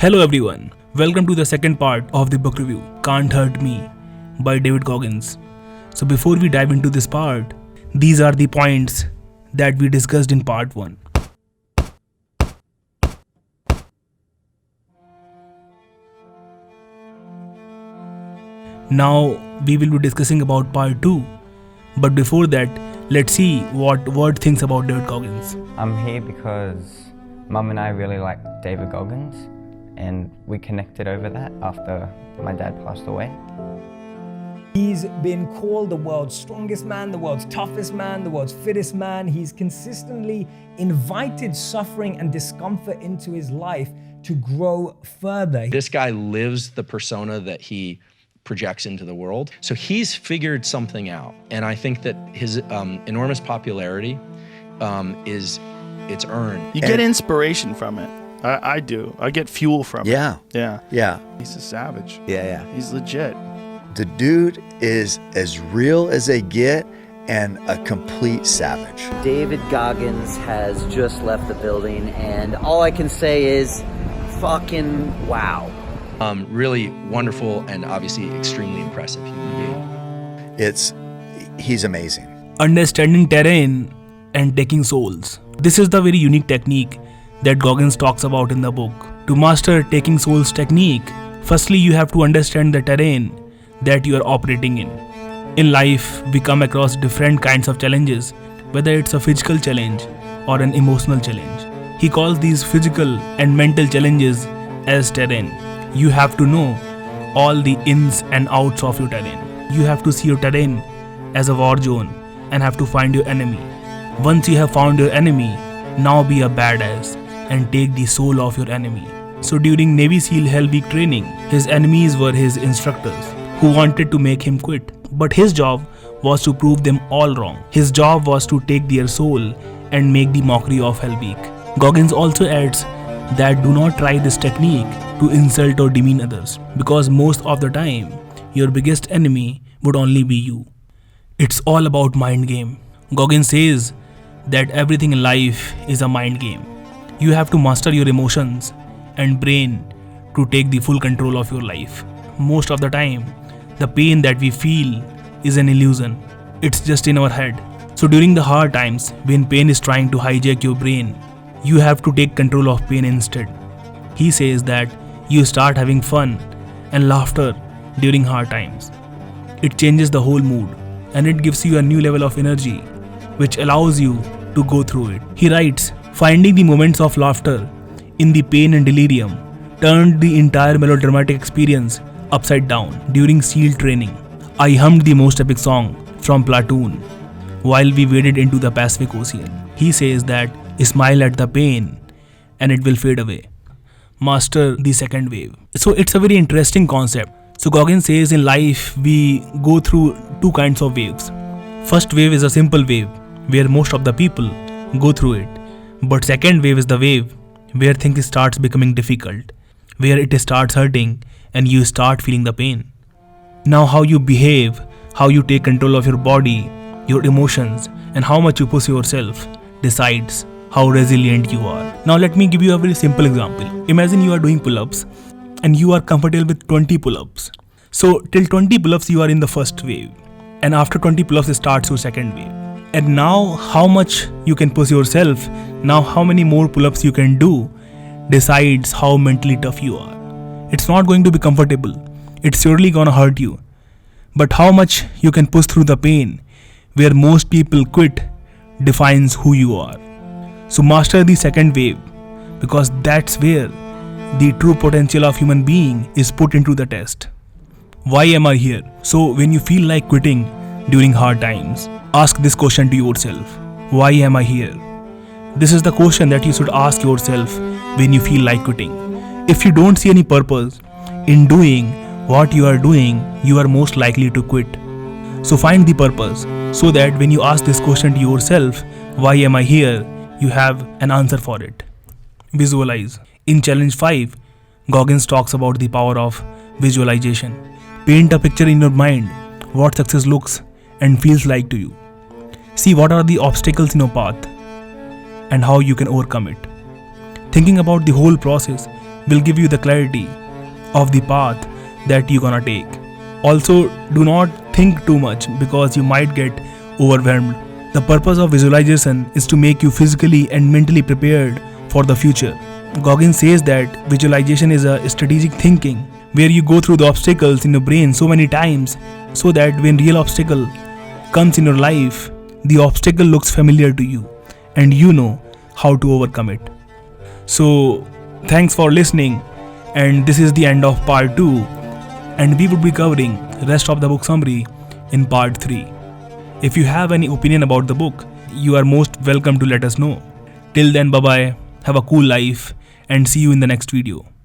Hello everyone, welcome to the second part of the book review, Can't Hurt Me by David Goggins. So before we dive into this part, these are the points that we discussed in part 1. Now we will be discussing about part 2, but before that, let's see what Word thinks about David Goggins. I'm here because Mum and I really like David Goggins, and we connected over that after my dad passed away. He's been called the world's strongest man, the world's toughest man, the world's fittest man. He's consistently invited suffering and discomfort into his life to grow further. This guy lives the persona that he projects into the world. So he's figured something out. And I think that his enormous popularity it's earned. You get inspiration from it. I do. I get fuel from it. Yeah. He's a savage. Yeah. He's legit. The dude is as real as they get and a complete savage. David Goggins has just left the building, and all I can say is fucking wow. Really wonderful and obviously extremely impressive human being. He's amazing. Understanding terrain and taking souls. This is the very unique technique that Goggins talks about in the book. To master taking souls technique, firstly you have to understand the terrain that you are operating in. In life, we come across different kinds of challenges, whether it's a physical challenge or an emotional challenge. He calls these physical and mental challenges as terrain. You have to know all the ins and outs of your terrain. You have to see your terrain as a war zone and have to find your enemy. Once you have found your enemy, now be a badass and take the soul of your enemy. So during Navy SEAL Hell Week training, his enemies were his instructors who wanted to make him quit. But his job was to prove them all wrong. His job was to take their soul and make the mockery of Hell Week. Goggins also adds that do not try this technique to insult or demean others, because most of the time, your biggest enemy would only be you. It's all about mind game. Goggins says that everything in life is a mind game. You have to master your emotions and brain to take the full control of your life. Most of the time, the pain that we feel is an illusion. It's just in our head. So during the hard times, when pain is trying to hijack your brain, you have to take control of pain instead. He says that you start having fun and laughter during hard times. It changes the whole mood and it gives you a new level of energy, which allows you to go through it. He writes, finding the moments of laughter in the pain and delirium turned the entire melodramatic experience upside down. During SEAL training, I hummed the most epic song from Platoon while we waded into the Pacific Ocean. He says that smile at the pain and it will fade away. Master the second wave. So it's a very interesting concept. So Goggins says in life we go through two kinds of waves. First wave is a simple wave where most of the people go through it. But second wave is the wave where things starts becoming difficult, where it starts hurting and you start feeling the pain. Now how you behave, how you take control of your body, your emotions, and how much you push yourself decides how resilient you are. Now let me give you a very simple example. Imagine you are doing pull-ups and you are comfortable with 20 pull-ups. So till 20 pull-ups you are in the first wave, and after 20 pull-ups starts your second wave. And now how much you can push yourself, now how many more pull-ups you can do decides how mentally tough you are. It's not going to be comfortable. It's surely gonna hurt you. But how much you can push through the pain, where most people quit, defines who you are. So master the second wave, because that's where the true potential of human being is put into the test. Why am I here? So when you feel like quitting during hard times, ask this question to yourself. Why am I here? This is the question that you should ask yourself when you feel like quitting. If you don't see any purpose in doing what you are doing, you are most likely to quit. So find the purpose so that when you ask this question to yourself, why am I here, you have an answer for it. Visualize. In Challenge 5, Goggins talks about the power of visualization. Paint a picture in your mind what success looks and feels like to you. See what are the obstacles in your path and how you can overcome it. Thinking about the whole process will give you the clarity of the path that you're gonna take. Also, do not think too much because you might get overwhelmed. The purpose of visualization is to make you physically and mentally prepared for the future. Goggins says that visualization is a strategic thinking where you go through the obstacles in your brain so many times so that when real obstacle comes in your life, the obstacle looks familiar to you and you know how to overcome it. So, thanks for listening, and this is the end of part 2, and we would be covering rest of the book summary in part 3. If you have any opinion about the book, you are most welcome to let us know. Till then, bye bye, have a cool life, and see you in the next video.